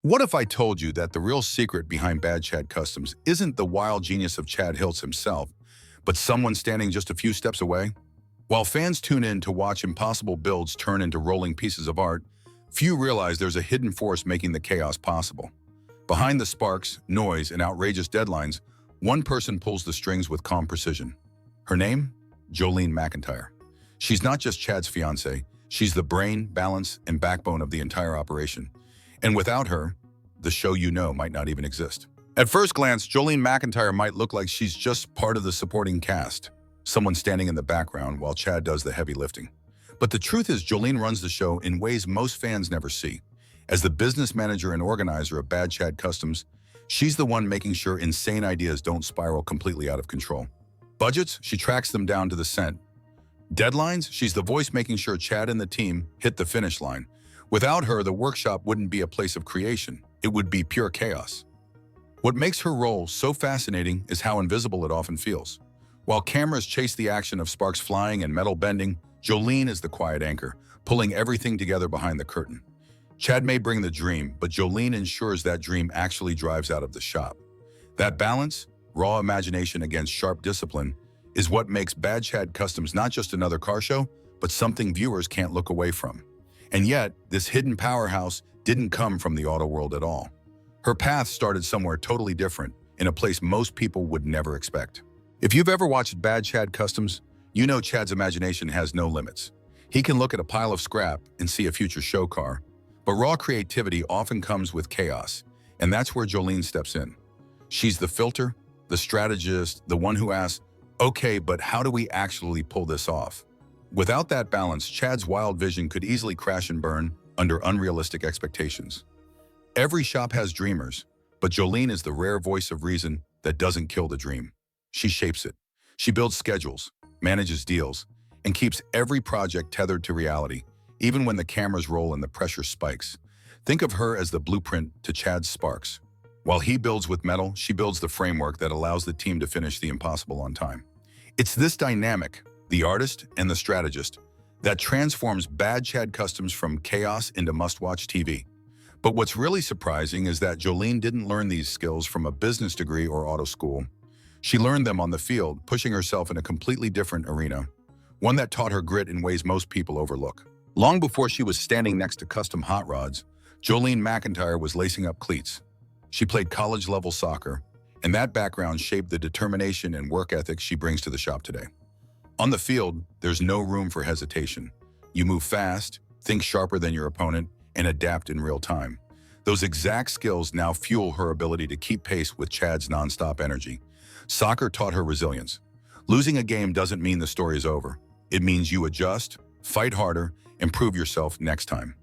What if I told you that the real secret behind Bad Chad Customs isn't the wild genius of Chad Hiltz himself, but someone standing just a few steps away? While fans tune in to watch impossible builds turn into rolling pieces of art, few realize there's a hidden force making the chaos possible. Behind the sparks, noise, and outrageous deadlines, one person pulls the strings with calm precision. Her name? Jolene Macintyre. She's not just Chad's fiancé, she's the brain, balance, and backbone of the entire operation. And without her, the show you know might not even exist. At first glance, Jolene Macintyre might look like she's just part of the supporting cast, someone standing in the background while Chad does the heavy lifting. But the truth is, Jolene runs the show in ways most fans never see. As the business manager and organizer of Bad Chad Customs, she's the one making sure insane ideas don't spiral completely out of control. Budgets, she tracks them down to the cent. Deadlines, she's the voice making sure Chad and the team hit the finish line. Without her, the workshop wouldn't be a place of creation. It would be pure chaos. What makes her role so fascinating is how invisible it often feels. While cameras chase the action of sparks flying and metal bending, Jolene is the quiet anchor, pulling everything together behind the curtain. Chad may bring the dream, but Jolene ensures that dream actually drives out of the shop. That balance, raw imagination against sharp discipline, is what makes Bad Chad Customs not just another car show, but something viewers can't look away from. And yet, this hidden powerhouse didn't come from the auto world at all. Her path started somewhere totally different, in a place most people would never expect. If you've ever watched Bad Chad Customs, you know Chad's imagination has no limits. He can look at a pile of scrap and see a future show car, but raw creativity often comes with chaos, and that's where Jolene steps in. She's the filter, the strategist, the one who asks, okay, but how do we actually pull this off? Without that balance, Chad's wild vision could easily crash and burn under unrealistic expectations. Every shop has dreamers, but Jolene is the rare voice of reason that doesn't kill the dream. She shapes it. She builds schedules, manages deals, and keeps every project tethered to reality, even when the cameras roll and the pressure spikes. Think of her as the blueprint to Chad's sparks. While he builds with metal, she builds the framework that allows the team to finish the impossible on time. It's this dynamic, the artist and the strategist, that transforms Bad Chad Customs from chaos into must-watch TV. But what's really surprising is that Jolene didn't learn these skills from a business degree or auto school. She learned them on the field, pushing herself in a completely different arena, one that taught her grit in ways most people overlook. Long before she was standing next to custom hot rods, Jolene Macintyre was lacing up cleats. She played college-level soccer, and that background shaped the determination and work ethic she brings to the shop today. On the field, there's no room for hesitation. You move fast, think sharper than your opponent, and adapt in real time. Those exact skills now fuel her ability to keep pace with Chad's nonstop energy. Soccer taught her resilience. Losing a game doesn't mean the story is over. It means you adjust, fight harder, and prove yourself next time.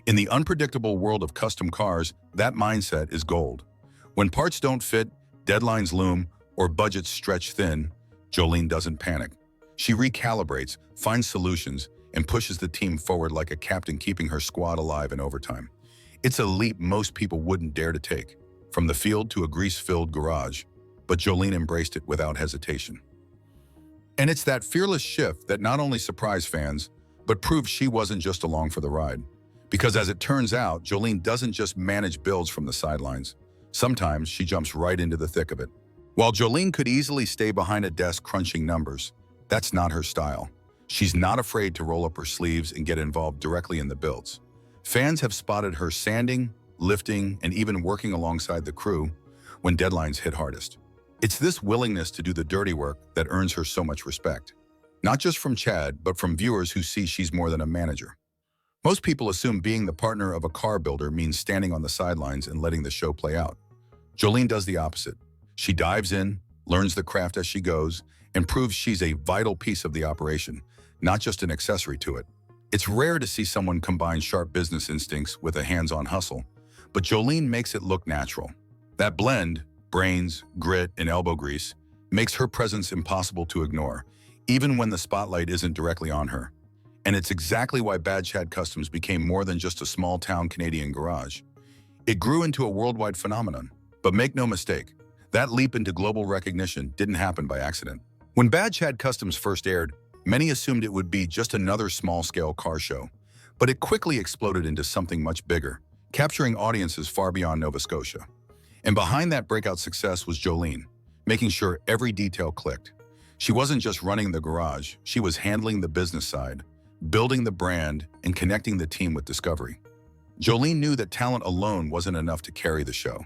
In the unpredictable world of custom cars, that mindset is gold. When parts don't fit, deadlines loom, or budgets stretch thin, Jolene doesn't panic. She recalibrates, finds solutions, and pushes the team forward like a captain keeping her squad alive in overtime. It's a leap most people wouldn't dare to take, from the field to a grease-filled garage, but Jolene embraced it without hesitation. And it's that fearless shift that not only surprised fans, but proved she wasn't just along for the ride. Because as it turns out, Jolene doesn't just manage builds from the sidelines. Sometimes she jumps right into the thick of it. While Jolene could easily stay behind a desk crunching numbers, that's not her style. She's not afraid to roll up her sleeves and get involved directly in the builds. Fans have spotted her sanding, lifting, and even working alongside the crew when deadlines hit hardest. It's this willingness to do the dirty work that earns her so much respect. Not just from Chad, but from viewers who see she's more than a manager. Most people assume being the partner of a car builder means standing on the sidelines and letting the show play out. Jolene does the opposite. She dives in, learns the craft as she goes, and proves she's a vital piece of the operation, not just an accessory to it. It's rare to see someone combine sharp business instincts with a hands-on hustle, but Jolene makes it look natural. That blend, brains, grit, and elbow grease, makes her presence impossible to ignore, even when the spotlight isn't directly on her. And it's exactly why Bad Chad Customs became more than just a small-town Canadian garage. It grew into a worldwide phenomenon. But make no mistake, that leap into global recognition didn't happen by accident. When Bad Chad Customs first aired, many assumed it would be just another small-scale car show, but it quickly exploded into something much bigger. capturing audiences far beyond Nova Scotia. And behind that breakout success was Jolene, making sure every detail clicked. She wasn't just running the garage, she was handling the business side, building the brand, and connecting the team with discovery. Jolene knew that talent alone wasn't enough to carry the show.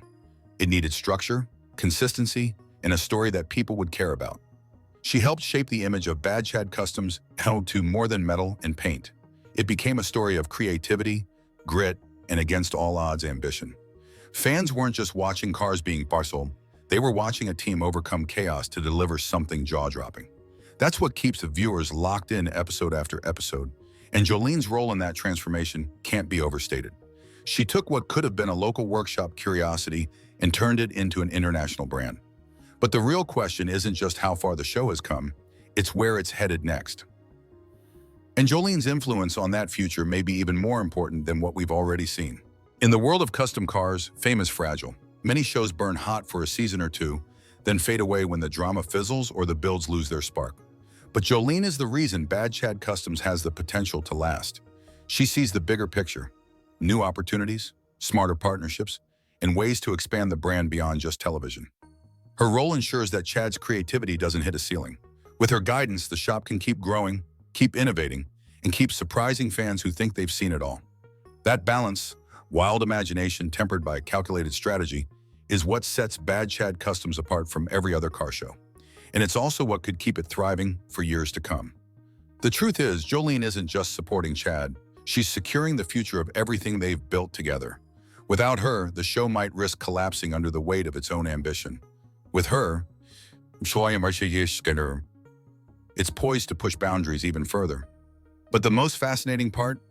It needed structure, consistency, and a story that people would care about. She helped shape the image of Bad Chad Customs held to more than metal and paint. It became a story of creativity, grit, and against all odds ambition. Fans weren't just watching cars being parceled, they were watching a team overcome chaos to deliver something jaw-dropping. That's what keeps the viewers locked in episode after episode, and Jolene's role in that transformation can't be overstated. She took what could have been a local workshop curiosity and turned it into an international brand. But the real question isn't just how far the show has come, it's where it's headed next. And Jolene's influence on that future may be even more important than what we've already seen. In the world of custom cars, fame is fragile. Many shows burn hot for a season or two, then fade away when the drama fizzles or the builds lose their spark. But Jolene is the reason Bad Chad Customs has the potential to last. She sees the bigger picture, new opportunities, smarter partnerships, and ways to expand the brand beyond just television. Her role ensures that Chad's creativity doesn't hit a ceiling. With her guidance, the shop can keep growing, keep innovating, and keep surprising fans who think they've seen it all. That balance, wild imagination tempered by calculated strategy, is what sets Bad Chad Customs apart from every other car show. And it's also what could keep it thriving for years to come. The truth is, Jolene isn't just supporting Chad, she's securing the future of everything they've built together. Without her, the show might risk collapsing under the weight of its own ambition. With her, it's poised to push boundaries even further. But the most fascinating part?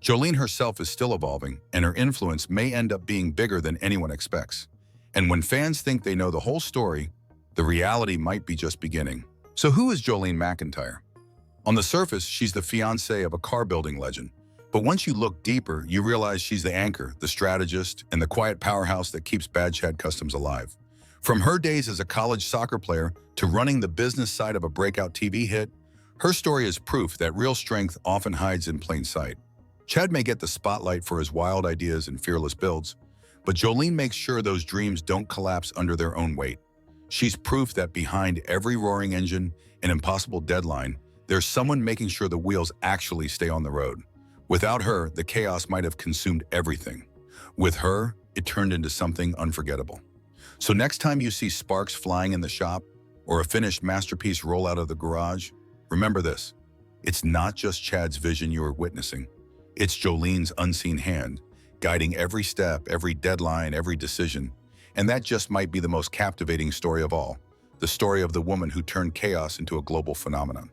Jolene herself is still evolving, and her influence may end up being bigger than anyone expects. And when fans think they know the whole story, the reality might be just beginning. So who is Jolene Macintyre? On the surface, she's the fiancé of a car-building legend. But once you look deeper, you realize she's the anchor, the strategist, and the quiet powerhouse that keeps Bad Chad Customs alive. From her days as a college soccer player to running the business side of a breakout TV hit, her story is proof that real strength often hides in plain sight. Chad may get the spotlight for his wild ideas and fearless builds, but Jolene makes sure those dreams don't collapse under their own weight. She's proof that behind every roaring engine and impossible deadline, there's someone making sure the wheels actually stay on the road. Without her, the chaos might have consumed everything. With her, it turned into something unforgettable. So next time you see sparks flying in the shop or a finished masterpiece roll out of the garage, remember this: it's not just Chad's vision you are witnessing. It's Jolene's unseen hand, guiding every step, every deadline, every decision. And that just might be the most captivating story of all, the story of the woman who turned chaos into a global phenomenon.